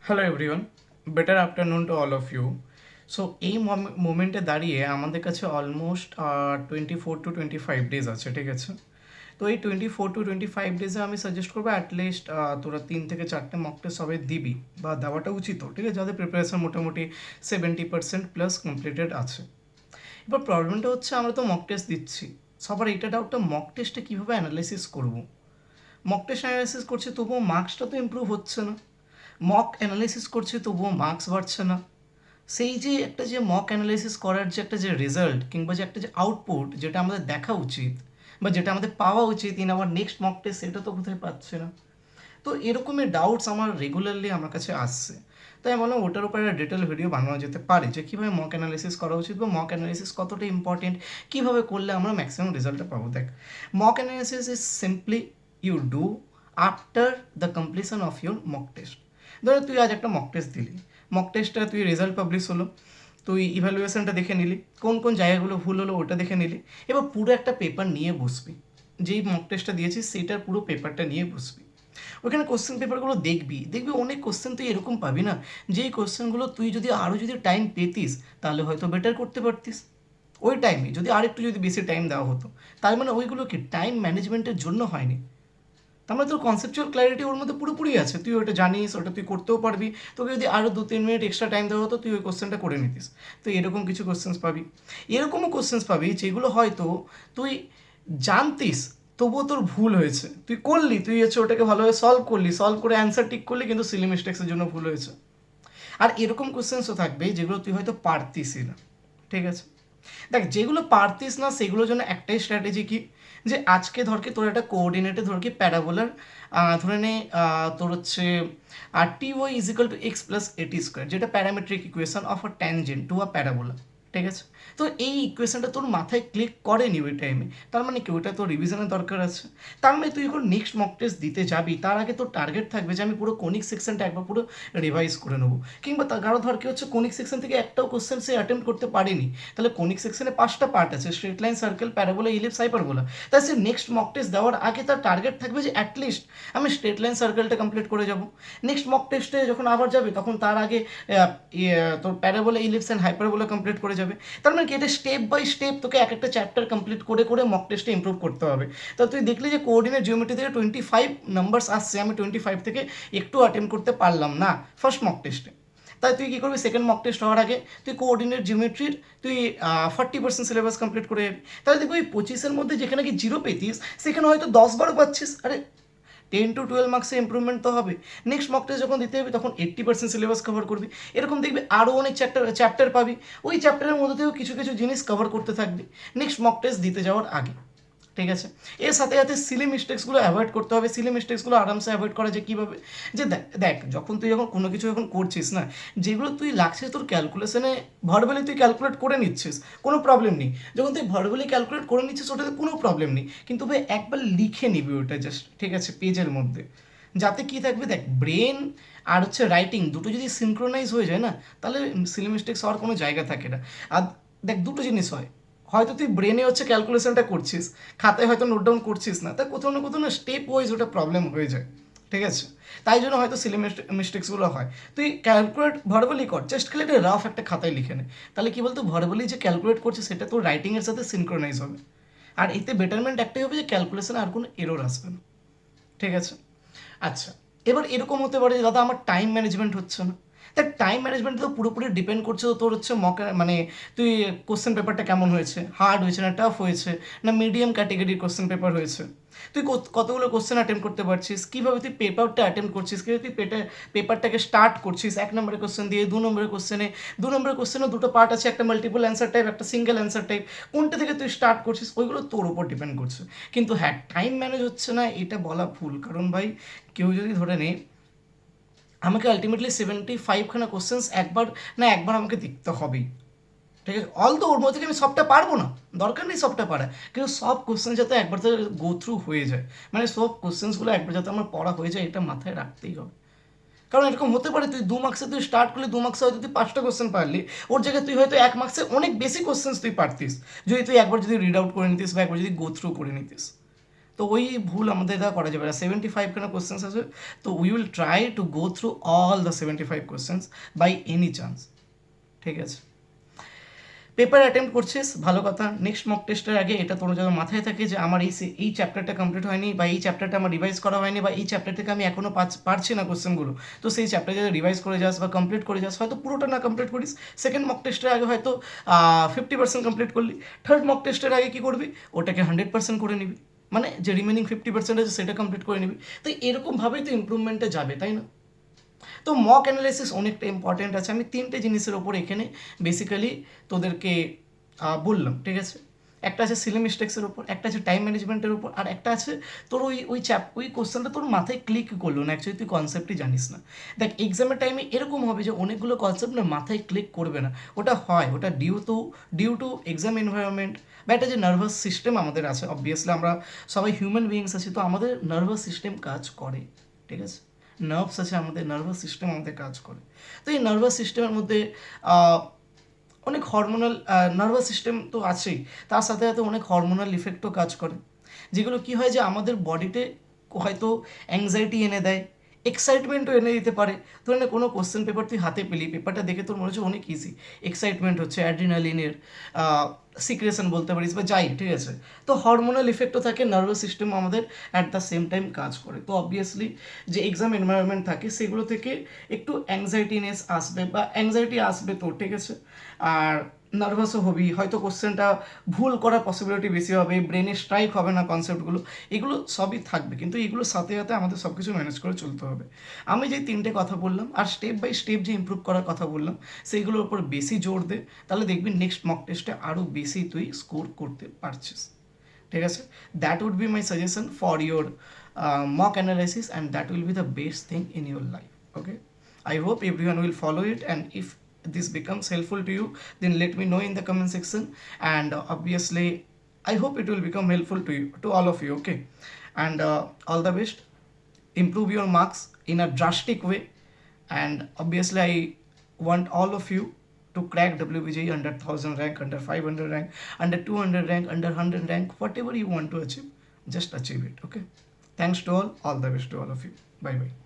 Hello everyone, better afternoon to all of you. So এই মোমেন্টে দাঁড়িয়ে আমাদের কাছে অলমোস্ট 24 to 25 ডেজ আছে, ঠিক আছে? তো এই 24 to 25 ডেজে আমি সাজেস্ট করবো অ্যাটলিস্ট তোরা 3 থেকে 4টে মক টেস্ট সবাই দিবি বা দেওয়াটা উচিত, ঠিক আছে? যাদের প্রিপারেশন মোটামুটি 70% প্লাস কমপ্লিটেড আছে। এবার প্রবলেমটা হচ্ছে আমরা তো মক টেস্ট দিচ্ছি, সবার এইটা ডাউটটা মক টেস্টে কীভাবে অ্যানালাইসিস করবো। মক টেস্ট অ্যানালাইসিস করছে তবুও মার্কসটা তো ইমপ্রুভ হচ্ছে না, মক অ্যানালাইসিস করছে তবুও মার্কস বাড়ছে না। সেই যে একটা যে মক অ্যানালাইসিস করার যে একটা যে রেজাল্ট কিংবা যে একটা যে আউটপুট যেটা আমাদের দেখা উচিত বা যেটা আমাদের পাওয়া উচিত in our next mock test, সেটা তো কোথায় পাচ্ছে না। তো এরকমের ডাউটস আমার রেগুলারলি আমার কাছে আসছে। তাই আমি বললাম ওটার উপরে একটা ডিটেল ভিডিও বানানো যেতে পারে যে কীভাবে মক অ্যানালিসিস করা উচিত বা মক অ্যানালিসিস কতটা ইম্পর্টেন্ট, কীভাবে করলে আমরা ম্যাক্সিমাম রেজাল্টটা পাবো। দেখ, mock analysis is simply you do after the completion of your mock test. ধরো তুই আজ একটা মক টেস্ট দিলি, মক টেস্টটা তুই রেজাল্ট পাবলিশ হলো, তুই ইভ্যালুয়েশনটা দেখে নিলি, কোন কোন জায়গাগুলো ভুল হলো ওটা দেখে নিলি। এবার পুরো একটা পেপার নিয়ে বসবি, যেই মক টেস্টটা দিয়েছিস সেইটার পুরো পেপারটা নিয়ে বসবি। ওখানে কোশ্চেন পেপারগুলো দেখবি, দেখবি অনেক কোশ্চেন তুই এরকম পাবি না যেই কোশ্চেনগুলো তুই যদি আরও যদি টাইম পেতিস তাহলে হয়তো বেটার করতে পারতিস। ওই টাইমে যদি আরেকটু যদি বেশি টাইম দেওয়া হতো, তার মানে ওইগুলো কি টাইম ম্যানেজমেন্টের জন্য হয়নি। তার মানে তোর কনসেপচুয়াল ক্ল্যারিটি ওর মধ্যে পুরোপুরি আছে, তুই ওটা জানিস, ওটা তুই করতেও পারবি। তোকে যদি আরও 2-3 মিনিট এক্সট্রা টাইম দেওয়া হতো তুই ওই কোশ্চেনটা করে নিতিস। তো এরকম কিছু কোশ্চেন্স পাবি, এরকমও কোশ্চেন্স পাবি যেগুলো হয়তো তুই জানতিস তবুও তোর ভুল হয়েছে, তুই করলি, তুই হচ্ছে ওটাকে ভালোভাবে সলভ করলি, সলভ করে অ্যান্সার ঠিক করলি, কিন্তু সিলি মিস্টেক্সের জন্য ভুল হয়েছে। আর এরকম কোশ্চেন্সও থাকবে যেগুলো তুই হয়তো পারতিসই না, ঠিক আছে? দেখ, যেগুলো পারতিস না সেগুলোর জন্য একটাই স্ট্র্যাটেজি কি, যে আজকে ধরকে তোর একটা কোঅর্ডিনেটে ধরকে প্যারাবোলার ধরে নে তোর হচ্ছে t y is equal to x plus a t square, যেটা parametric equation of a tangent to a parabola, ঠিক আছে? তো এই ইকুয়েশনটা তোর মাথায় ক্লিক করেনি ওই টাইমে, তার মানে কি ওটা তোর রিভিশনের দরকার আছে। তার মানে তুই যখন নেক্সট মক টেস্ট দিতে যাবি তার আগে তোর টার্গেট থাকবে যে আমি পুরো কোনিক সেকশনটা একবার পুরো রিভাইজ করে নেবো। কিংবা কারো ধর কি হচ্ছে কোনিক সেকশন থেকে একটাও কোশ্চেন সে অ্যাটেম্প্ট করতে পারেনি, তাহলে কোনিক সেকশনে 5টা পার্ট আছে, straight line, circle, parabola, ellipse, hyperbola. তাই সে নেক্সট মক টেস্ট দেওয়ার আগে তার টার্গেট থাকবে যে অ্যাটলিস্ট আমি স্ট্রেট লাইন সার্কেলটা কমপ্লিট করে যাব। নেক্সট মক টেস্টে যখন আবার যাবে তখন তার আগে তোর parabola, ellipse and hyperbola complete করে যাবে। তার মানে কি এটা স্টেপ বাই স্টেপ তোকে এক একটা চ্যাপ্টার কমপ্লিট করে করে মক টেস্টে ইমপ্রুভ করতে হবে। তা তুই দেখলি যে কোঅর্ডিনেট জিওমেট্রি থেকে 25 নাম্বারস আসছে, আমি 25 থেকে একটু অ্যাটেম্প করতে পারলাম না ফার্স্ট মক টেস্টে। তাই তুই কী করবি, সেকেন্ড মক টেস্ট হওয়ার আগে তুই কোঅর্ডিনেট জিওমেট্রির তুই 40% সিলেবাস কমপ্লিট করে যাবি। তাহলে দেখবি ওই 25-এর মধ্যে যেখানে কি 0 পেতিস সেখানে হয়তো 10-12 পাচ্ছিস। আরে 10 to 12 মার্কসে ইম্প্রুভমেন্ট তো হবে। নেক্সট মক টেস্ট যখন দিতে হবে তখন 80% সিলেবাস কভার করবি। এরকম দেখবি আরও অনেক চ্যাপ্টার পাবি, ওই চ্যাপ্টারের মধ্যে থেকেও কিছু কিছু জিনিস কভার করতে থাকবি নেক্সট মক টেস্ট দিতে যাওয়ার আগে, ঠিক আছে? এর সাথে সাথে সিলি মিস্টেক্সগুলো অ্যাভয়েড করতে হবে। সিলি মিস্টেক্সগুলো আরামসে অ্যাভয়েড করা যায় কীভাবে, যে দেখ দেখ যখন তুই যখন কোনো কিছু যখন করছিস না, যেগুলো তুই লাগছে তোর ক্যালকুলেশনে ভার্বালি তুই ক্যালকুলেট করে নিচ্ছিস, কোনো প্রবলেম নেই। যখন তুই ভার্বালি ক্যালকুলেট করে নিচ্ছিস ওটাতে কোনো প্রবলেম নেই, কিন্তু ভাই একবার লিখে নিবি ওটা জাস্ট, ঠিক আছে, পেজের মধ্যে। যাতে কী থাকবে, দেখ ব্রেন আর হচ্ছে রাইটিং দুটো যদি সিনক্রোনাইজ হয়ে যায় না, তাহলে সিলি মিস্টেক্স হওয়ার কোনো জায়গা থাকে না। আর দেখ দুটো জিনিস হয়, হয়তো তুই ব্রেনে হচ্ছে ক্যালকুলেশনটা করছিস, খাতায় হয়তো নোট ডাউন করছিস না, তাই কোথাও না স্টেপ ওয়াইজ ওটা প্রবলেম হয়ে যায়, ঠিক আছে? তাই জন্য হয়তো সিলি মিস্টেক্সগুলো হয়। তুই ক্যালকুলেট ভার্বালি কর, জাস্ট খালি একটা রাফ একটা খাতায় লিখে নে, তাহলে কী বলতো ভার্বালি যে ক্যালকুলেট করছে সেটা তোর রাইটিংয়ের সাথে সিনক্রোনাইজ হবে। আর এতে বেটারমেন্ট একটাই হবে যে ক্যালকুলেশনে আর কোনো এরর আসবে না, ঠিক আছে? আচ্ছা, এবার এরকম হতে পারে যে দাদা আমার টাইম ম্যানেজমেন্ট হচ্ছে না। দেখ টাইম ম্যানেজমেন্ট তো পুরোপুরি ডিপেন্ড করছে তোর হচ্ছে মানে তুই কোশ্চেন পেপারটা কেমন হয়েছে, হার্ড হয়েছে না টাফ হয়েছে না মিডিয়াম ক্যাটেগরির কোশ্চেন পেপার হয়েছে, তুই কতগুলো কোশ্চেন অ্যাটেম্প করতে পারছিস, কীভাবে তুই পেপারটা অ্যাটেম্প করছিস, কীভাবে তুই পেপারটাকে স্টার্ট করছিস 1 নম্বরের কোশ্চেন দিয়ে, 2 নম্বরের কোশ্চেনে 2 নম্বরের দুটো পার্ট আছে, একটা মাল্টিপল অ্যান্সার টাইপ, একটা সিঙ্গেল অ্যান্সার টাইপ, কোনটা থেকে তুই স্টার্ট করছিস ওইগুলো তোর উপর ডিপেন্ড করছে। কিন্তু হ্যাঁ, টাইম ম্যানেজ হচ্ছে না এটা বলা ভুল, কারণ ভাই কেউ যদি ধরে নেই আমাকে আলটিমেটলি 75খানা কোশ্চেন্স একবার আমাকে দেখতে হবেই, ঠিক আছে? তো ওর মধ্যে থেকে আমি সবটা পারবো না, দরকার নেই সবটা পারা, কিন্তু সব কোশ্চেন যাতে একবার তো গো থ্রু হয়ে যায়, মানে সব কোশ্চেন্সগুলো একবার যাতে আমার পড়া হয়ে যায় এটা মাথায় রাখতেই হবে। কারণ এরকম হতে পারে তুই 2 মার্কসে তুই স্টার্ট করলি, 2 মার্কসে হয়তো তুই 5টা কোশ্চেন পারলি, ওর জায়গায় তুই হয়তো 1 মার্কসে অনেক বেশি কোশ্চেন্স তুই পারতিস যদি তুই একবার যদি রিড আউট করে নিতিস বা একবার যদি গো থ্রু করে নিতিস। তো ওই ভুল আমাদের দ্বারা করা যাবে না। 75 খানা কোশ্চেন্স আছে, তো we will try to go through all the 75 questions by any chance, ঠিক আছে। পেপার অ্যাটেম্প করছিস, ভালো কথা। নেক্সট মক টেস্টের আগে এটা তোর যেন মাথায় থাকে যে আমার এই চ্যাপ্টারটা কমপ্লিট হয়নি, বা এই চ্যাপ্টারটা আমার রিভাইজ করা হয়নি, বা এই চ্যাপ্টার থেকে আমি এখনও পারছি না কোশ্চেনগুলো। তো সেই চ্যাপ্টার যদি রিভাইজ করে যাস বা কমপ্লিট করে যাস, হয়তো পুরোটা না কমপ্লিট করিস, সেকেন্ড মক টেস্টের আগে হয়তো 50% কমপ্লিট করলি, থার্ড মক টেস্টের আগে কী করবি, ওটাকে 100% করে নিবি, মানে যে রিমেনিং 50% আছে সেটা কমপ্লিট করে নিবি। তো এরকমভাবেই তো ইম্প্রুভমেন্টে যাবে, তাই না? তো মক অ্যানালাইসিস অনেকটা ইম্পর্টেন্ট আছে। আমি তিনটে জিনিসের ওপর এখানে বেসিক্যালি তোদেরকে বললাম, ঠিক আছে। একটা আছে সিলি মিস্টেক্সের ওপর, একটা আছে টাইম ম্যানেজমেন্টের ওপর, আর একটা আছে তোর ওই কোশ্চেনটা তোর মাথায় ক্লিক করলো না, অ্যাকচুয়ালি তুই কনসেপ্টই জানিস না। দেখ এক্সামের টাইমে এরকম হবে যে অনেকগুলো কনসেপ্ট না মাথায় ক্লিক করবে না, ওটা হয়, ওটা ডিউ টু এক্সাম এনভায়রনমেন্ট, বা একটা যে নার্ভাস সিস্টেম আমাদের আছে, অবভিয়াসলি আমরা সবাই হিউম্যান বিইংস আছি, তো আমাদের নার্ভাস সিস্টেম কাজ করে, ঠিক আছে। নার্ভস আছে আমাদের, নার্ভাস সিস্টেম আমাদের কাজ করে। তো এই নার্ভাস সিস্টেমের মধ্যে অনেক হরমোনাল, নার্ভাস সিস্টেম তো আছেই, তার সাথে সাথে অনেক হরমোনাল ইফেক্টও কাজ করে, যেগুলো কী হয় যে আমাদের বডিতে হয়তো অ্যাংজাইটি এনে দেয়, এক্সাইটমেন্টও এনে দিতে পারে। ধরে নে কোনো কোশ্চেন পেপার তুই হাতে পেলি, পেপারটা দেখে তোর মনে হচ্ছে অনেক ইজি, এক্সাইটমেন্ট হচ্ছে, অ্যাড্রিনালিনের সিক্রেশন বলতে পারিস বা যাই, ঠিক আছে। তো হরমোনাল ইফেক্টও থাকে, নার্ভাস সিস্টেম আমাদের অ্যাট দ্য সেম টাইম কাজ করে। তো অবভিয়াসলি যে এক্সাম এনভায়রনমেন্ট থাকে সেগুলো থেকে একটু অ্যাংজাইটিনেস আসবে, বা অ্যাংজাইটি আসবে তো, ঠিক আছে। আর নার্ভাসও হবি, হয়তো কোশ্চেনটা ভুল করার পসিবিলিটি বেশি হবে, ব্রেনে স্ট্রাইক হবে না কনসেপ্টগুলো, এগুলো সবই থাকবে, কিন্তু এগুলোর সাথে সাথে আমাদের সব কিছু ম্যানেজ করে চলতে হবে। আমি যে তিনটে কথা বললাম আর স্টেপ বাই স্টেপ যে ইমপ্রুভ করার কথা বললাম, সেইগুলোর উপর বেশি জোর দে, তাহলে দেখবি নেক্সট মক টেস্টে আরও বেশি তুই স্কোর করতে পারছিস, ঠিক আছে। That would be my suggestion for your mock analysis, and that will be the best thing in your life, okay. I hope everyone will follow it, and if this becomes helpful to you, then let me know in the comment section, and obviously I hope it will become helpful to you, to all of you, okay. And all the best, improve your marks in a drastic way, and obviously I want all of you to crack WBJE under 1000 rank, under 500 rank, under 200 rank, under 100 rank, whatever you want to achieve, just achieve it, okay. Thanks to all the best to all of you. Bye bye.